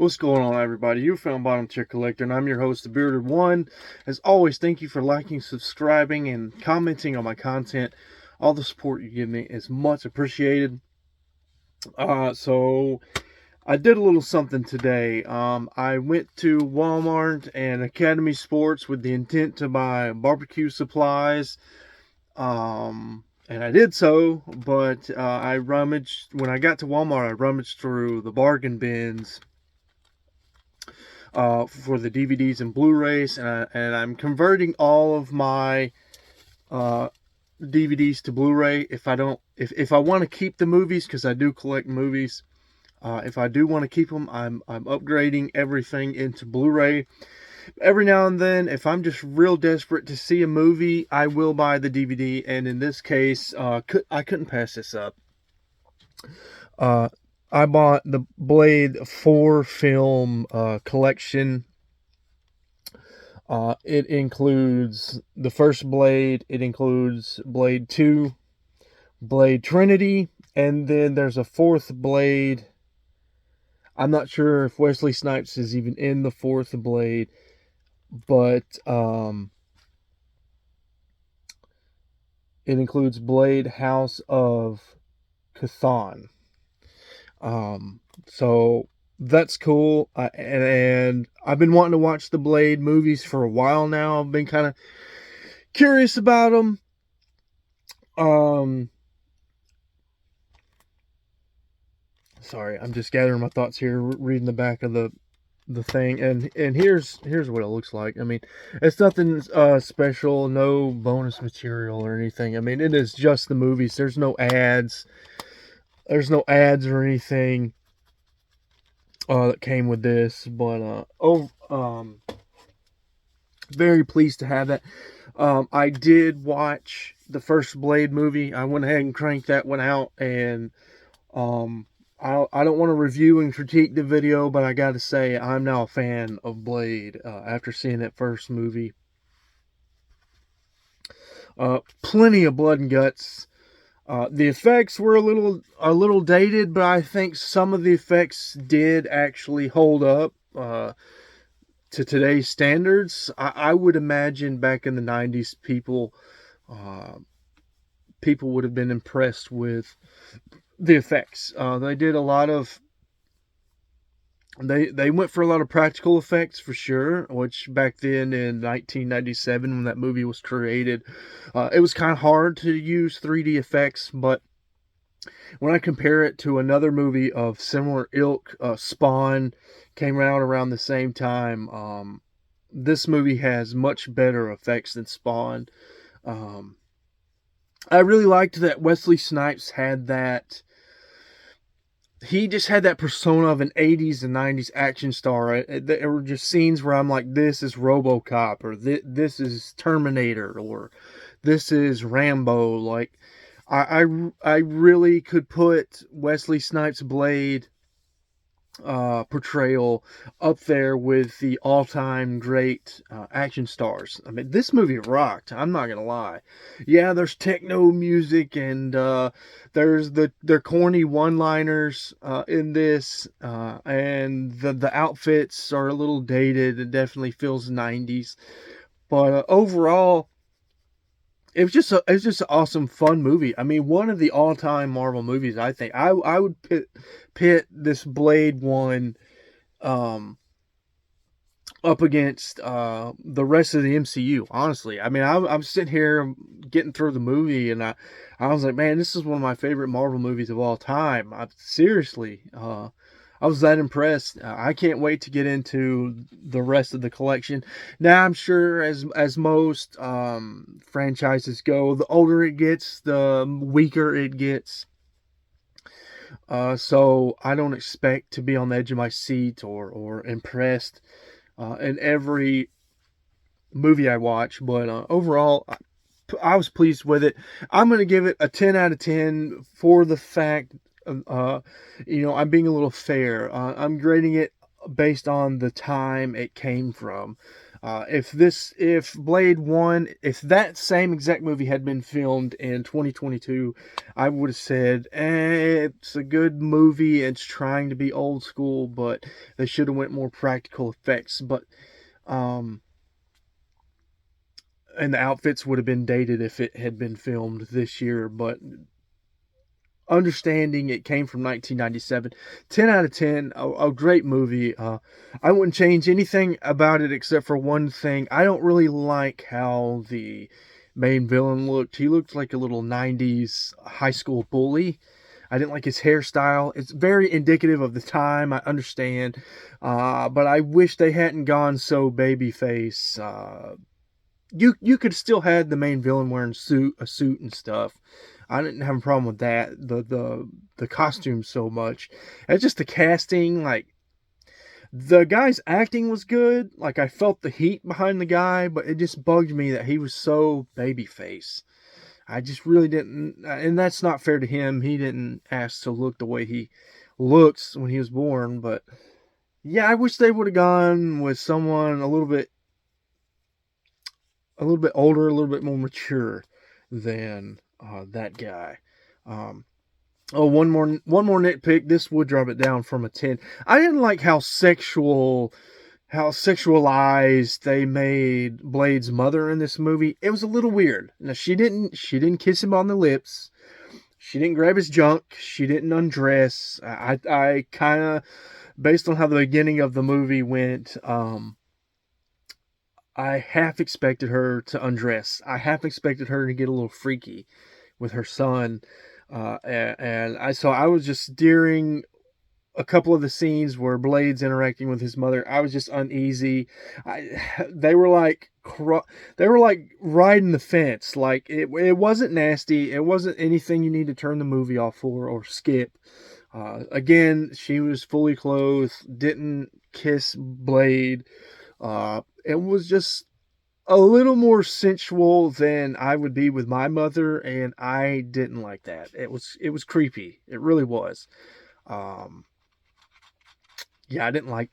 What's going on, everybody? You found Bottom Tier Collector, and I'm your host, the Bearded One. As always, thank you for liking, subscribing, and commenting on my content. All the support you give me is much appreciated. So I did a little something today. I went to Walmart and Academy Sports with the intent to buy barbecue supplies. And I did so, but when I got to Walmart, I rummaged through the bargain bins for the DVDs and Blu-rays, and I'm converting all of my DVDs to Blu-ray. If I want to keep the movies, because I do collect movies, if I do want to keep them, I'm upgrading everything into Blu-ray. Every now and then, if I'm just real desperate to see a movie, I will buy the DVD. And in this case, I couldn't pass this up. I bought the Blade 4 film collection. It includes the first Blade, it includes Blade 2, Blade Trinity, and then there's a fourth Blade. I'm not sure if Wesley Snipes is even in the fourth Blade, but it includes Blade House of Chthon. So that's cool. And I've been wanting to watch the Blade movies for a while now. I've been kind of curious about them. Sorry, I'm just gathering my thoughts here, reading the back of the thing, and here's what it looks like. I mean, it's nothing special, no bonus material or anything. I mean, it is just the movies. There's no ads. There's no ads or anything that came with this, but very pleased to have that. I did watch the first Blade movie. I went ahead and cranked that one out, and I don't want to review and critique the video, but I gotta say I'm now a fan of Blade after seeing that first movie. Plenty of blood and guts. The effects were a little dated, but I think some of the effects did actually hold up to today's standards. I would imagine back in the 90s, people would have been impressed with the effects. They did a lot of they went for a lot of practical effects for sure, which back then in 1997 when that movie was created, it was kind of hard to use 3D effects. But when I compare it to another movie of similar ilk, Spawn came out around the same time. This movie has much better effects than Spawn. I really liked that Wesley Snipes had that. He just had that persona of an 80s and 90s action star. There were just scenes where I'm like, this is RoboCop, or this is Terminator, or this is Rambo. Like, I really could put Wesley Snipes' Blade portrayal up there with the all-time great action stars. I mean, this movie rocked. I'm not gonna lie. Yeah, there's techno music and there's their corny one-liners in this, and the outfits are a little dated. It definitely feels 90s, but overall, it was just an awesome, fun movie. I mean, one of the all-time Marvel movies. I think I would pit this Blade one up against the rest of the MCU. Honestly, I mean, I'm sitting here getting through the movie, and I was like, man, this is one of my favorite Marvel movies of all time. Seriously, I was that impressed. I can't wait to get into the rest of the collection. Now, I'm sure as most franchises go, the older it gets, the weaker it gets. So I don't expect to be on the edge of my seat or impressed in every movie I watch. But overall, I was pleased with it. I'm going to give it a 10 out of 10 for the fact, I'm being a little fair. I'm grading it based on the time it came from. If Blade 1, if that same exact movie had been filmed in 2022, I would have said, it's a good movie. It's trying to be old school, but they should have went more practical effects. But um, and the outfits would have been dated if it had been filmed this year. But understanding it came from 1997, 10 out of 10, a great movie. I wouldn't change anything about it except for one thing. I don't really like how the main villain looked. He looked like a little 90s high school bully. I didn't like his hairstyle. It's very indicative of the time, I understand, but I wish they hadn't gone so babyface. You could still had the main villain wearing a suit and stuff. I didn't have a problem with that. The costume so much. It's just the casting. Like, the guy's acting was good. Like, I felt the heat behind the guy, but it just bugged me that he was so babyface. I just really didn't, and that's not fair to him. He didn't ask to look the way he looks when he was born. But yeah, I wish they would have gone with someone a little bit older, a little bit more mature than that guy. Um, oh, one more nitpick. This would drop it down from a 10. I didn't like how sexualized they made Blade's mother in this movie. It was a little weird. Now, she didn't kiss him on the lips. She didn't grab his junk. She didn't undress. I kind of, based on how the beginning of the movie went, I half expected her to undress. I half expected her to get a little freaky with her son. And I was just during a couple of the scenes where Blade's interacting with his mother, I was just uneasy. They were like riding the fence. Like, it wasn't nasty. It wasn't anything you need to turn the movie off for or skip. Again, she was fully clothed, didn't kiss Blade. It was just a little more sensual than I would be with my mother, and I didn't like that. It was creepy. It really was. Um, yeah, I didn't like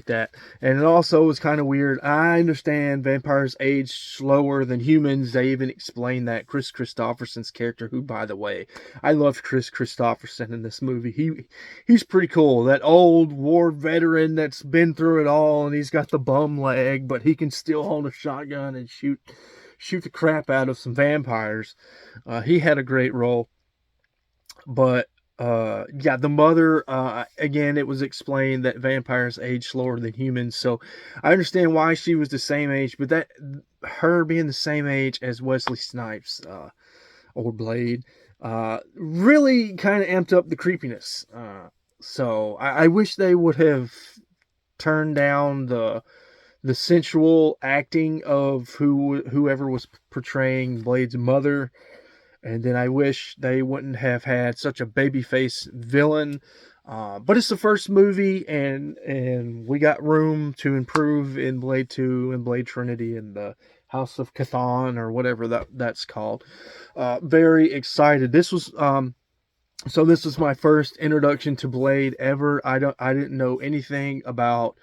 that. And it also was kind of weird. I understand vampires age slower than humans. They even explained that. Chris Christopherson's character, who, by the way, I loved Chris Christopherson in this movie. He's pretty cool. That old war veteran that's been through it all, and he's got the bum leg, but he can still hold a shotgun and shoot the crap out of some vampires. He had a great role. But yeah, the mother, again, it was explained that vampires age slower than humans, so I understand why she was the same age, but that her being the same age as Wesley Snipes, or Blade, really kind of amped up the creepiness. So I wish they would have turned down the sensual acting of whoever was portraying Blade's mother. And then I wish they wouldn't have had such a babyface villain. But it's the first movie, and we got room to improve in Blade 2 and Blade Trinity and the House of Chthon, or whatever that's called. Very excited. This was my first introduction to Blade ever. I didn't know anything about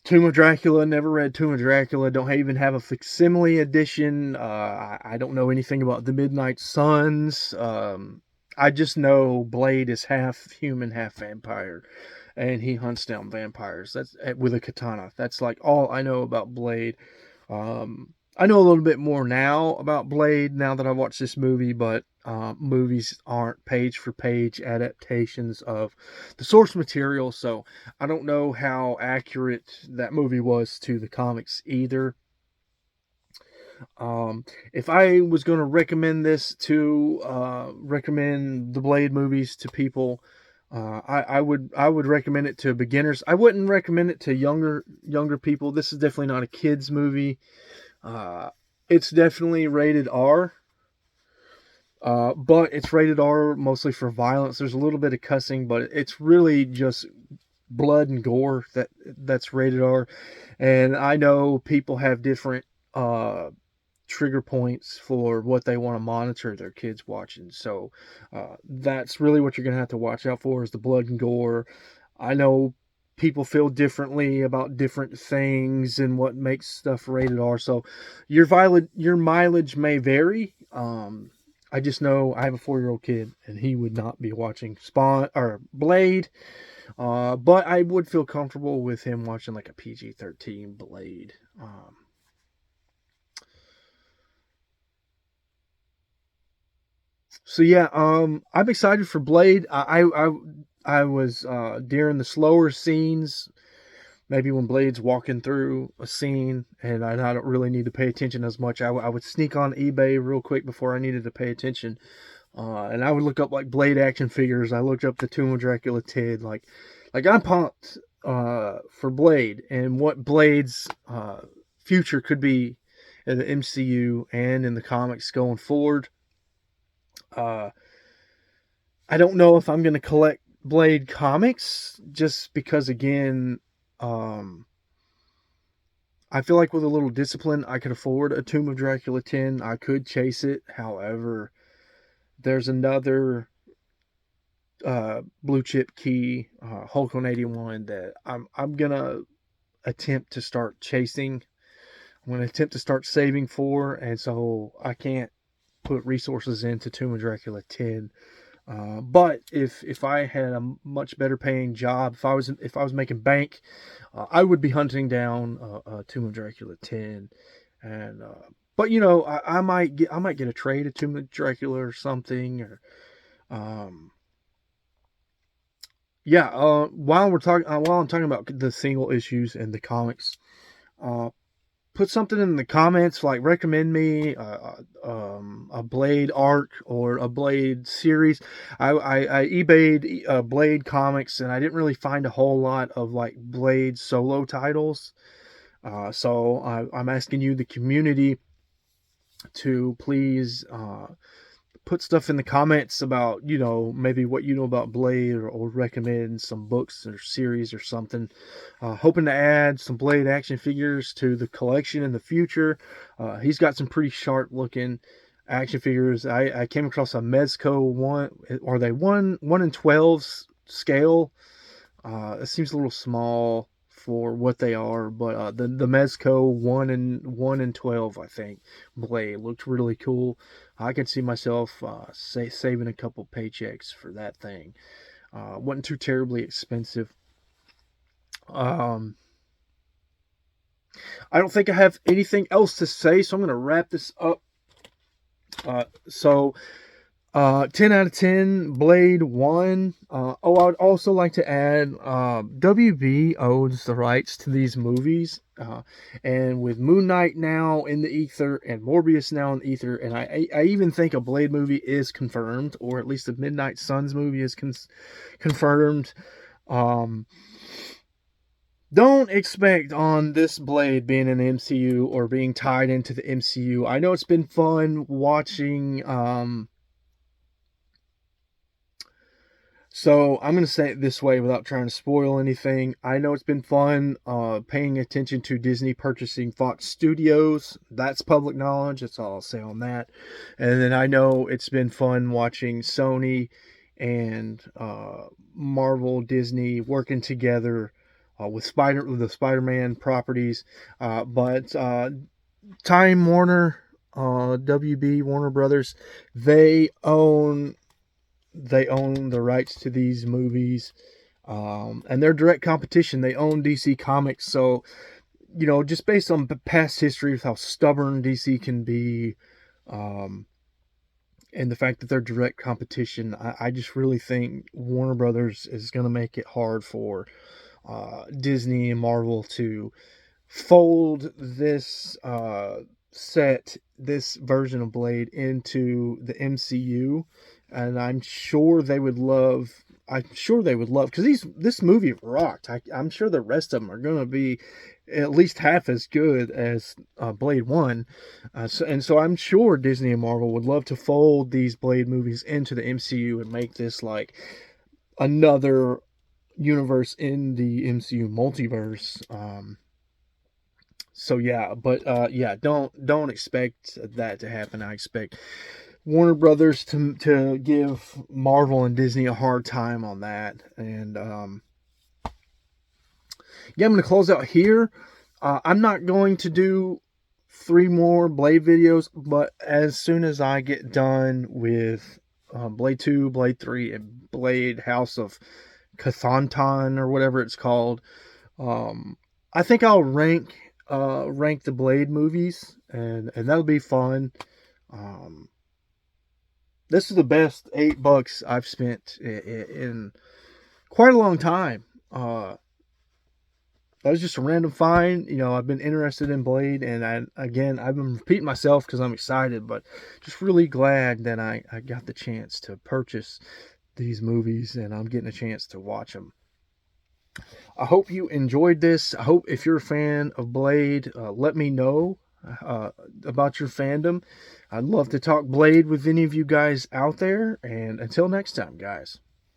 Tomb of Dracula. Never read Tomb of Dracula. Don't even have a facsimile edition. I don't know anything about the Midnight Suns. I just know Blade is half human, half vampire, and he hunts down vampires. That's with a katana. That's like all I know about Blade. I know a little bit more now about Blade now that I watched this movie, but movies aren't page for page adaptations of the source material, so I don't know how accurate that movie was to the comics either. If I was going to recommend the Blade movies to people, I would recommend it to beginners. I wouldn't recommend it to younger people. This is definitely not a kids movie. It's definitely rated R, but it's rated R mostly for violence. There's a little bit of cussing, but it's really just blood and gore that's rated R. And I know people have different trigger points for what they want to monitor their kids watching. So that's really what you're gonna have to watch out for, is the blood and gore. I know people feel differently about different things and what makes stuff rated R. So your mileage may vary. I just know I have a 4-year-old kid, and he would not be watching Spawn or Blade. But I would feel comfortable with him watching like a PG-13 Blade. So yeah, I'm excited for Blade. I was during the slower scenes, maybe when Blade's walking through a scene and I don't really need to pay attention as much. I would sneak on eBay real quick before I needed to pay attention, and I would look up like Blade action figures. I looked up the Tomb of Dracula Tid. Like I'm pumped for Blade and what Blade's future could be in the MCU and in the comics going forward. Uh, I don't know if I'm going to collect Blade comics just because, again, um, I feel like with a little discipline, I could afford a Tomb of Dracula 10. I could chase it. However, there's another blue chip key, Hulk on 81, that I'm going to attempt to start chasing. I'm going to attempt to start saving for, and so I can't put resources into Tomb of Dracula 10. But if I had a much better paying job, if I was making bank, I would be hunting down Tomb of Dracula 10, and but I might get a trade of Tomb of Dracula or something, or um, yeah. While I'm talking about the single issues and the comics, uh, put something in the comments, like recommend me a Blade arc or a Blade series. I eBayed Blade comics, and I didn't really find a whole lot of like Blade solo titles. So I'm asking you, the community, to please put stuff in the comments about, maybe what you know about Blade, or recommend some books or series or something. Hoping to add some Blade action figures to the collection in the future. He's got some pretty sharp looking action figures. I came across a Mezco one, or they 1/12 scale. It seems a little small for what they are, but the Mezco 1/12, I think, Blade looked really cool. I could see myself saving a couple paychecks for that thing. Wasn't too terribly expensive. Um, I don't think I have anything else to say, so I'm going to wrap this up. So 10 out of 10, Blade 1. I would also like to add, WB owns the rights to these movies. And with Moon Knight now in the ether, and Morbius now in the ether, and I even think a Blade movie is confirmed, or at least the Midnight Suns movie is confirmed. Don't expect on this Blade being in the MCU or being tied into the MCU. I know it's been fun watching. So I'm going to say it this way without trying to spoil anything. I know it's been fun paying attention to Disney purchasing Fox Studios. That's public knowledge. That's all I'll say on that. And then I know it's been fun watching Sony and Marvel, Disney working together with the Spider-Man properties. But Time Warner, WB, Warner Brothers, they own the rights to these movies, and they're direct competition. They own DC Comics, so just based on past history of how stubborn DC can be, and the fact that they're direct competition, I just really think Warner Brothers is going to make it hard for Disney and Marvel to fold this this version of Blade into the MCU, and I'm sure they would love. Because this movie rocked. I'm sure the rest of them are going to be at least half as good as Blade 1. So I'm sure Disney and Marvel would love to fold these Blade movies into the MCU and make this like another universe in the MCU multiverse. So yeah, but yeah, don't expect that to happen. I expect Warner Brothers to give Marvel and Disney a hard time on that, and yeah, I'm going to close out here. I'm not going to do 3 more Blade videos, but as soon as I get done with Blade 2, Blade 3, and Blade House of Cathanton or whatever it's called, um, I think I'll rank the Blade movies, and that'll be fun. Um, this is the best $8 I've spent in quite a long time. That was just a random find. You know, I've been interested in Blade, and I've been repeating myself because I'm excited, but just really glad that I got the chance to purchase these movies, and I'm getting a chance to watch them. I hope you enjoyed this. I hope if you're a fan of Blade, let me know about your fandom. I'd love to talk Blade with any of you guys out there, and until next time, guys.